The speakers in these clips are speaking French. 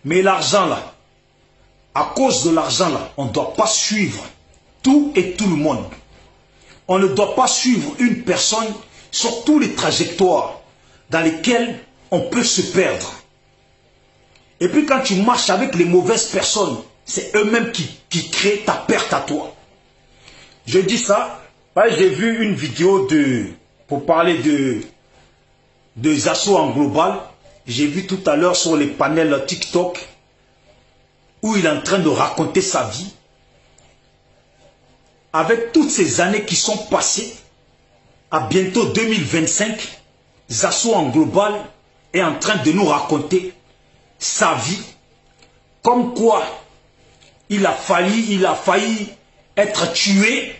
Mais l'argent là, à cause de l'argent là, on ne doit pas suivre tout et tout le monde. On ne doit pas suivre une personne sur tous les trajectoires dans lesquelles on peut se perdre. Et puis quand tu marches avec les mauvaises personnes, c'est eux-mêmes qui créent ta perte à toi. Je dis ça, parce que j'ai vu une vidéo pour parler de Zasso en global. J'ai vu tout à l'heure sur les panels TikTok où il est en train de raconter sa vie. Avec toutes ces années qui sont passées, à bientôt 2025, Zasso en global est en train de nous raconter sa vie. Comme quoi, il a failli être tué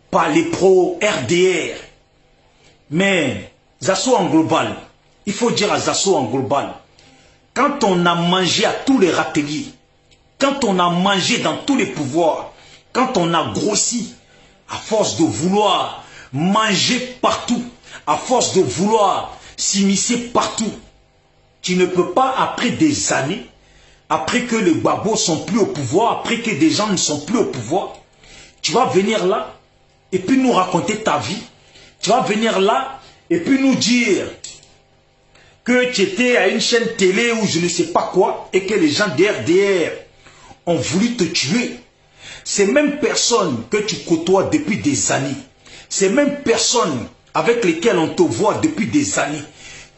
par les pro-RDR. Mais Zasso en global, il faut dire à Zasso en global, quand on a mangé à tous les râteliers, quand on a mangé dans tous les pouvoirs, quand on a grossi, à force de vouloir manger partout, à force de vouloir s'immiscer partout, tu ne peux pas, après des années, après que les babos sont plus au pouvoir, après que des gens ne sont plus au pouvoir, tu vas venir là et puis nous raconter ta vie. Tu vas venir là et puis nous dire que tu étais à une chaîne télé ou je ne sais pas quoi et que les gens d'RDR ont voulu te tuer. Ces mêmes personnes que tu côtoies depuis des années, ces mêmes personnes avec lesquelles on te voit depuis des années,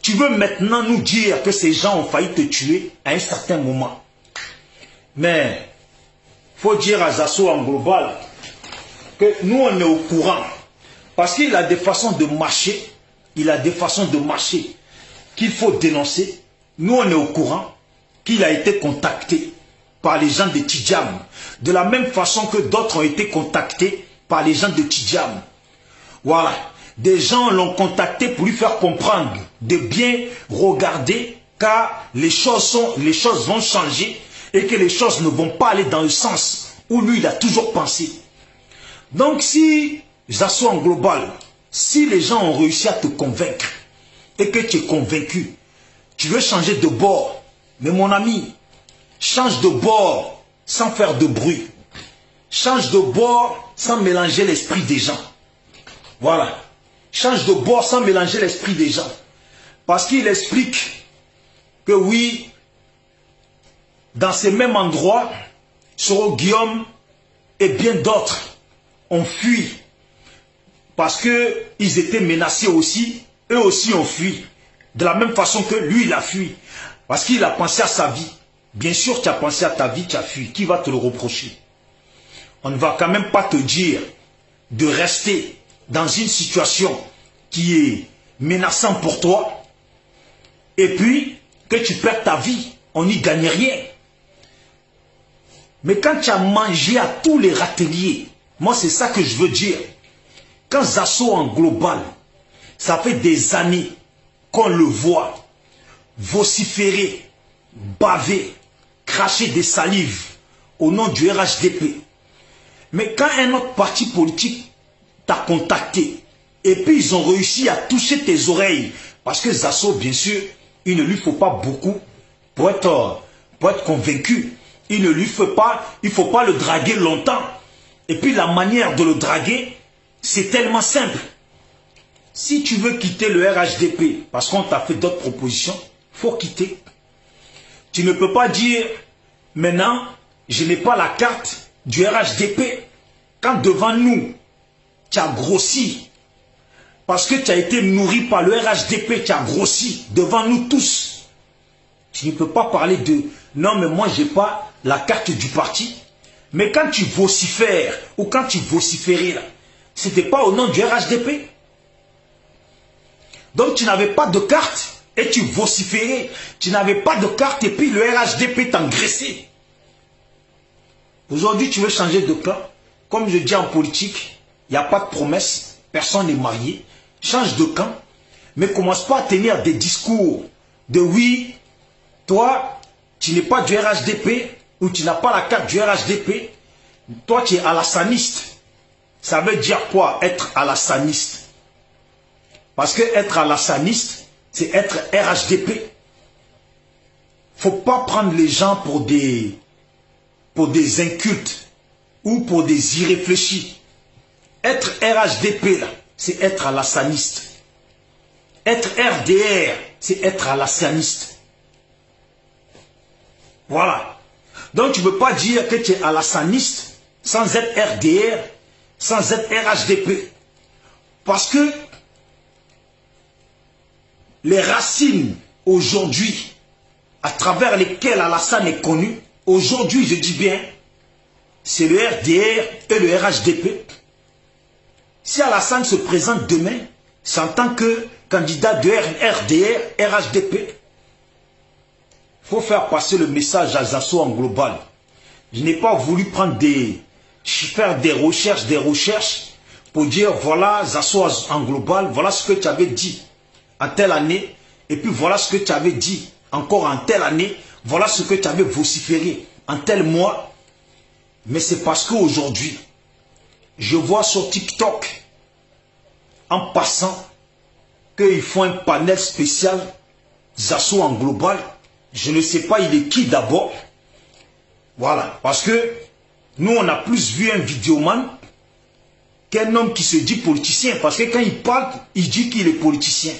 tu veux maintenant nous dire que ces gens ont failli te tuer à un certain moment. Mais il faut dire à Zasso en global que nous on est au courant. Parce qu'il a des façons de marcher, qu'il faut dénoncer. Nous on est au courant qu'il a été contacté par les gens de Tidjam. De la même façon que d'autres ont été contactés par les gens de Tidjam. Voilà. Des gens l'ont contacté pour lui faire comprendre de bien regarder car les choses vont changer et que les choses ne vont pas aller dans le sens où lui il a toujours pensé. Donc si Zasso en global, si les gens ont réussi à te convaincre et que tu es convaincu, tu veux changer de bord, mais mon ami, change de bord sans faire de bruit. Change de bord sans mélanger l'esprit des gens. Voilà. Change de bord sans mélanger l'esprit des gens. Parce qu'il explique que oui, dans ces mêmes endroits, Soro Guillaume et bien d'autres ont fui. Parce qu'ils étaient menacés aussi. Eux aussi ont fui. De la même façon que lui, il a fui. Parce qu'il a pensé à sa vie. Bien sûr, tu as pensé à ta vie, tu as fui. Qui va te le reprocher? On ne va quand même pas te dire de rester dans une situation qui est menaçante pour toi. Et puis, que tu perds ta vie. On n'y gagne rien. Mais quand tu as mangé à tous les râteliers, moi c'est ça que je veux dire. Quand Zasso en global, ça fait des années qu'on le voit vociférer, baver, cracher des salives au nom du RHDP. Mais quand un autre parti politique t'a contacté et puis ils ont réussi à toucher tes oreilles, parce que Zasso, bien sûr, il ne lui faut pas beaucoup pour être convaincu. Il ne lui faut pas le draguer longtemps. Et puis la manière de le draguer, c'est tellement simple. Si tu veux quitter le RHDP, parce qu'on t'a fait d'autres propositions, il faut quitter. Tu ne peux pas dire, maintenant, je n'ai pas la carte du RHDP. Quand devant nous, tu as grossi, parce que tu as été nourri par le RHDP, tu as grossi devant nous tous. Tu ne peux pas parler de, non mais moi je n'ai pas la carte du parti. Mais quand tu vocifères, ou quand tu vociférais là, ce n'était pas au nom du RHDP. Donc tu n'avais pas de carte et tu vociférais. Tu n'avais pas de carte et puis le RHDP t'engraissait. Aujourd'hui tu veux changer de camp. Comme je dis en politique, il n'y a pas de promesse, personne n'est marié. Change de camp, mais commence pas à tenir des discours de oui, toi tu n'es pas du RHDP ou tu n'as pas la carte du RHDP. Toi tu es alassaniste. Ça veut dire quoi être alassaniste? Parce que être alassaniste, c'est être RHDP. faut pas prendre les gens pour des incultes ou pour des irréfléchis. Être RHDP, là, c'est être alassaniste. Être RDR, c'est être alassaniste. Voilà. Donc tu ne peux pas dire que tu es alassaniste sans être RDR, sans être RHDP. Parce que les racines aujourd'hui, à travers lesquelles Alassane est connu, aujourd'hui, je dis bien, c'est le RDR et le RHDP. Si Alassane se présente demain, c'est en tant que candidat de RDR, RHDP. Il faut faire passer le message à Zasso en global. Je n'ai pas voulu faire des recherches pour dire voilà Zasso en global, voilà ce que tu avais dit en telle année, et puis voilà ce que tu avais dit encore en telle année, voilà ce que tu avais vociféré en tel mois. Mais c'est parce qu'aujourd'hui, je vois sur TikTok, en passant, qu'ils font un panel spécial Zasso en global. Je ne sais pas il est qui d'abord. Voilà, parce que nous on a plus vu un vidéoman qu'un homme qui se dit politicien. Parce que quand il parle, il dit qu'il est politicien.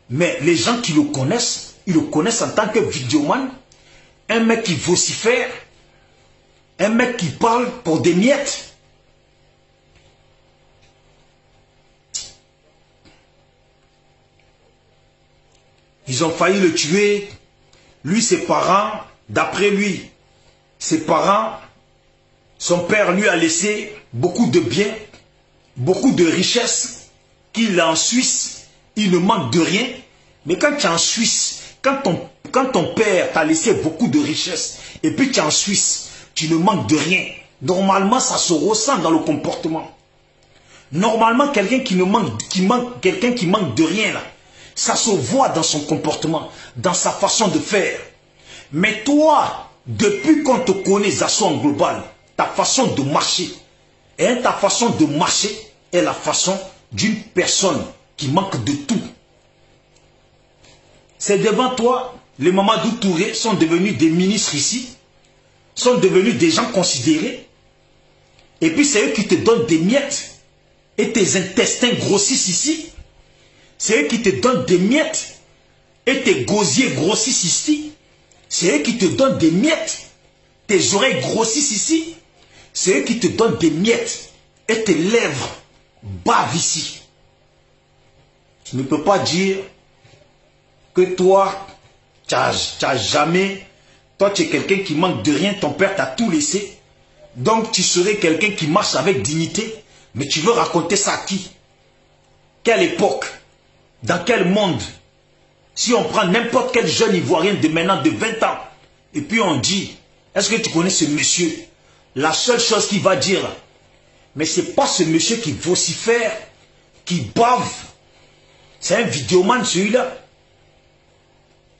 Mais les gens qui le connaissent, ils le connaissent en tant que vidéoman. Un mec qui vocifère, un mec qui parle pour des miettes. Ils ont failli le tuer. Lui, ses parents, d'après lui, ses parents, son père lui a laissé beaucoup de biens, beaucoup de richesses, qu'il a en Suisse, il ne manque de rien. Mais quand tu es en Suisse, quand ton père t'a laissé beaucoup de richesses, et puis tu es en Suisse, tu ne manques de rien. Normalement, ça se ressent dans le comportement. Normalement, quelqu'un qui manque de rien, là, ça se voit dans son comportement, dans sa façon de faire. Mais toi, depuis qu'on te connaît, Zasso en global, ta façon de marcher, et ta façon de marcher est la façon d'une personne qui manque de tout. C'est devant toi, les Mamadou Touré sont devenus des ministres ici, sont devenus des gens considérés, et puis c'est eux qui te donnent des miettes, et tes intestins grossissent ici. C'est eux qui te donnent des miettes et tes gosiers grossissent ici. C'est eux qui te donnent des miettes. Tes oreilles grossissent ici. C'est eux qui te donnent des miettes et tes lèvres bavent ici. Tu ne peux pas dire que toi, tu n'as jamais... Toi, tu es quelqu'un qui manque de rien. Ton père t'a tout laissé. Donc, tu serais quelqu'un qui marche avec dignité. Mais tu veux raconter ça à qui? Quelle époque? Dans quel monde? Si on prend n'importe quel jeune Ivoirien de maintenant de 20 ans, et puis on dit, est-ce que tu connais ce monsieur? La seule chose qu'il va dire, mais ce n'est pas ce monsieur qui vocifère, qui bave. C'est un vidéoman celui-là.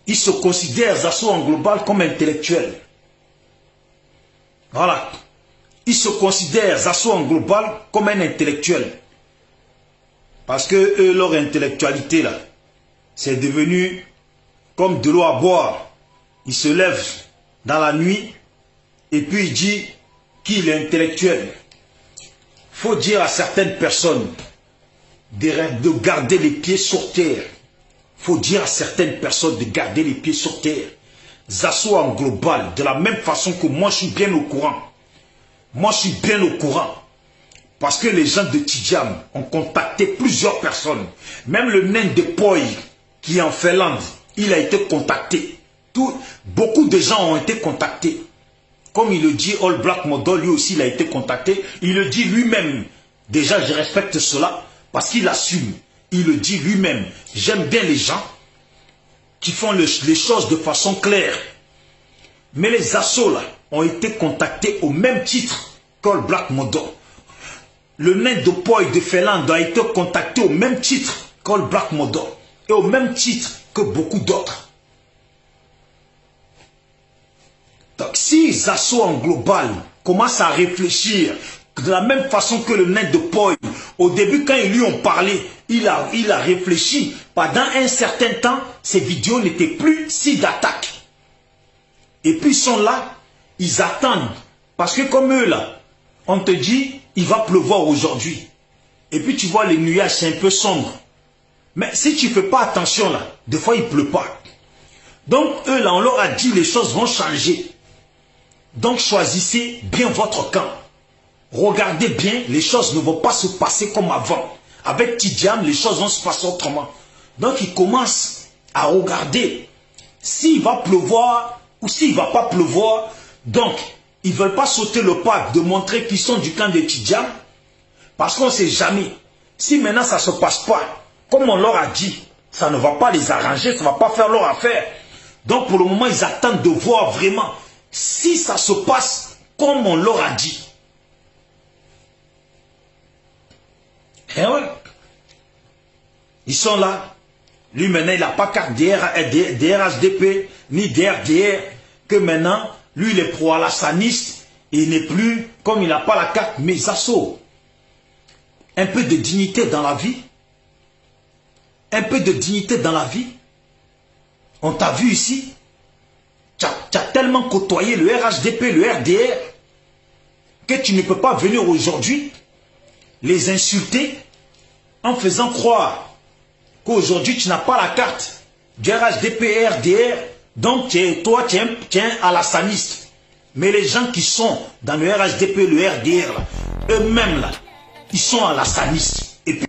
Il se considère, Zasso en global, comme intellectuel. Voilà. Il se considère, Zasso en global, comme un intellectuel. Parce que eux, leur intellectualité, là, c'est devenu comme de l'eau à boire. Il se lève dans la nuit et puis il dit qu'il est intellectuel. Il faut dire à certaines personnes de garder les pieds sur terre. Il faut dire à certaines personnes de garder les pieds sur terre. Zasso en global, de la même façon que moi, je suis bien au courant. Moi, je suis bien au courant. Parce que les gens de Tidjam ont contacté plusieurs personnes. Même le nain de Poi, qui est en Finlande, il a été contacté. Beaucoup de gens ont été contactés. Comme il le dit, All Black Model, lui aussi, il a été contacté. Il le dit lui-même. Déjà, je respecte cela parce qu'il assume. Il le dit lui-même. J'aime bien les gens qui font les choses de façon claire. Mais les assos, là, ont été contactés au même titre qu'All Black Model. Le nain de Poi de Finlande a été contacté au même titre qu'All Black Model et au même titre que beaucoup d'autres. Donc si Zasso en global commence à réfléchir de la même façon que le nain de Poi, au début quand ils lui ont parlé, il a réfléchi. Pendant un certain temps, ces vidéos n'étaient plus si d'attaque. Et puis ils sont là, ils attendent. Parce que comme eux là, on te dit, il va pleuvoir aujourd'hui. Et puis tu vois les nuages, c'est un peu sombre. Mais si tu ne fais pas attention là, des fois il ne pleut pas. Donc eux là, on leur a dit les choses vont changer. Donc choisissez bien votre camp. Regardez bien, les choses ne vont pas se passer comme avant. Avec Tidjane, les choses vont se passer autrement. Donc ils commencent à regarder s'il va pleuvoir ou s'il ne va pas pleuvoir. Donc ils ne veulent pas sauter le pas de montrer qu'ils sont du camp de Tidjane. Parce qu'on ne sait jamais. Si maintenant ça ne se passe pas, comme on leur a dit, ça ne va pas les arranger, ça ne va pas faire leur affaire. Donc pour le moment, ils attendent de voir vraiment si ça se passe comme on leur a dit. Eh ouais. Ils sont là. Lui maintenant, il n'a pas carte DRHDP ni DRDR. Que maintenant, lui il est pro-alassaniste. Il n'est plus, comme il n'a pas la carte, mais assos. Un peu de dignité dans la vie. Un peu de dignité dans la vie. On t'a vu ici. Tu as tellement côtoyé le RHDP, le RDR, que tu ne peux pas venir aujourd'hui les insulter en faisant croire qu'aujourd'hui tu n'as pas la carte du RHDP, RDR, donc toi tu es un alassaniste. Mais les gens qui sont dans le RHDP, le RDR, eux-mêmes là, ils sont alassanistes. Et puis